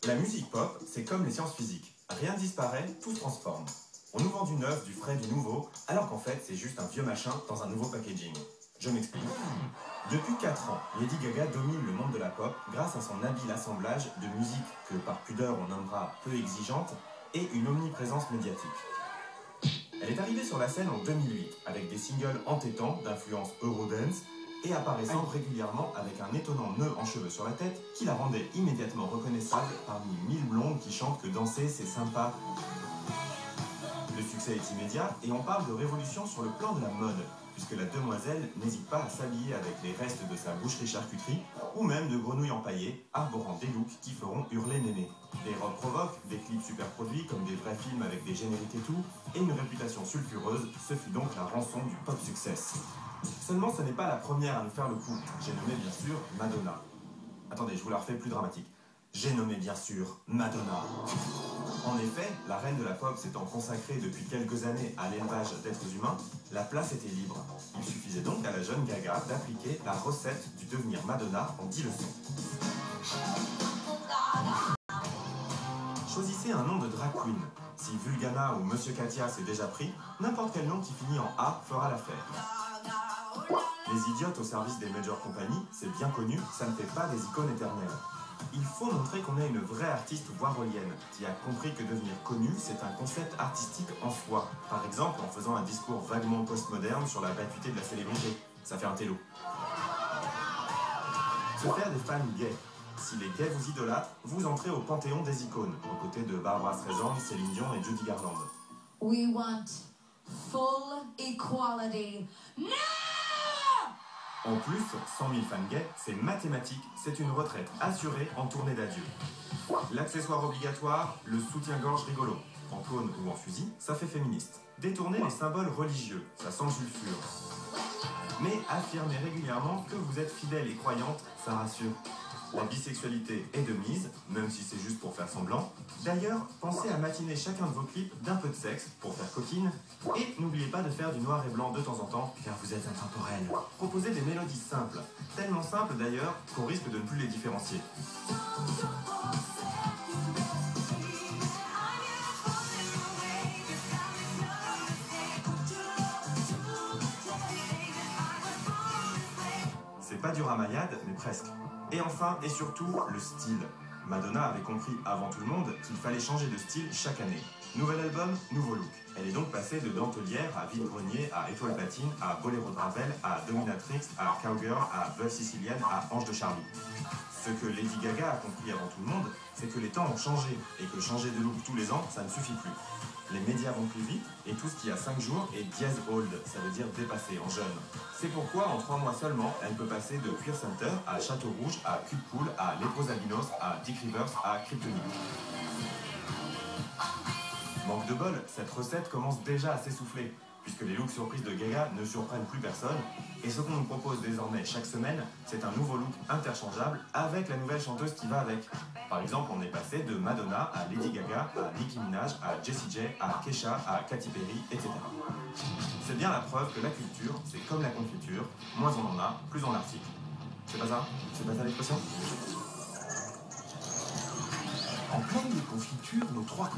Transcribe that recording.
La musique pop, c'est comme les sciences physiques. Rien ne disparaît, tout se transforme. On nous vend du neuf, du frais, du nouveau, alors qu'en fait, c'est juste un vieux machin dans un nouveau packaging. Je m'explique. Depuis 4 ans, Lady Gaga domine le monde de la pop grâce à son habile assemblage de musique que par pudeur on nommera peu exigeante et une omniprésence médiatique. Elle est arrivée sur la scène en 2008 avec des singles entêtants d'influence Eurodance et apparaissant régulièrement avec un étonnant nœud en cheveux sur la tête qui la rendait immédiatement reconnaissable parmi 1000 blondes qui chantent que danser c'est sympa. Le succès est immédiat et on parle de révolution sur le plan de la mode, puisque la demoiselle n'hésite pas à s'habiller avec les restes de sa boucherie-charcuterie ou même de grenouilles empaillées, arborant des looks qui feront hurler mémé. Des robes provoques, des clips super produits comme des vrais films avec des génériques et tout, et une réputation sulfureuse, ce fut donc la rançon du pop success. Seulement ce n'est pas la première à nous faire le coup, j'ai nommé bien sûr Madonna. Attendez, je vous la refais plus dramatique. J'ai nommé bien sûr Madonna. En effet, la reine de la pop s'étant consacrée depuis quelques années à l'élevage d'êtres humains, la place était libre. Il suffisait donc à la jeune Gaga d'appliquer la recette du devenir Madonna en 10 leçons. Choisissez un nom de drag queen. Si Vulgana ou Monsieur Katia s'est déjà pris, n'importe quel nom qui finit en A fera l'affaire. Les idiotes au service des major compagnies, c'est bien connu, ça ne fait pas des icônes éternelles. Il faut montrer qu'on est une vraie artiste warholienne qui a compris que devenir connue, c'est un concept artistique en soi. Par exemple, en faisant un discours vaguement postmoderne sur la gratuité de la célébrité. Ça fait un télo. Se faire des fans gays. Si les gays vous idolâtrent, vous entrez au panthéon des icônes, aux côtés de Barbara Streisand, Céline Dion et Judy Garland. We want full equality. No! En plus, 100 000 fans gays, c'est mathématique, c'est une retraite assurée en tournée d'adieu. L'accessoire obligatoire, le soutien-gorge rigolo. En cône ou en fusil, ça fait féministe. Détourner les symboles religieux, ça sent le sulfure. Mais affirmer régulièrement que vous êtes fidèle et croyante, ça rassure. La bisexualité est de mise, même si c'est juste pour faire semblant. D'ailleurs, pensez à matiner chacun de vos clips d'un peu de sexe pour faire coquine. Et n'oubliez pas de faire du noir et blanc de temps en temps, car vous êtes intemporel. Proposez des mélodies simples, tellement simples d'ailleurs qu'on risque de ne plus les différencier. C'est pas du ramayad, mais presque. Et enfin, et surtout, le style. Madonna avait compris avant tout le monde qu'il fallait changer de style chaque année. Nouvel album, nouveau look. Elle est donc passée de dentelière à vide-grenier, à étoile patine, à boléro de Ravel, à dominatrix, à cowgirl, à veuve sicilienne, à ange de Charlie. Ce que Lady Gaga a compris avant tout le monde, c'est que les temps ont changé, et que changer de look tous les ans, ça ne suffit plus. Les médias vont plus vite, et tout ce qui a 5 jours est dièse old, ça veut dire dépassé, en jeune. C'est pourquoi, en 3 mois seulement, elle peut passer de Queer Center à Château Rouge, à Cube Cool, à Lépreux Albinos, à Dick Rivers, à Kryptonite. Manque de bol, cette recette commence déjà à s'essouffler, puisque les looks surprises de Gaga ne surprennent plus personne, et ce qu'on nous propose désormais chaque semaine, c'est un nouveau look interchangeable avec la nouvelle chanteuse qui va avec. Par exemple, on est passé de Madonna à Lady Gaga, à Nicki Minaj, à Jessie J, à Kesha, à Katy Perry, etc. C'est bien la preuve que la culture, c'est comme la confiture, moins on en a, plus on l'article. C'est pas ça? C'est pas ça l'expression? En pleine des confitures, nos 3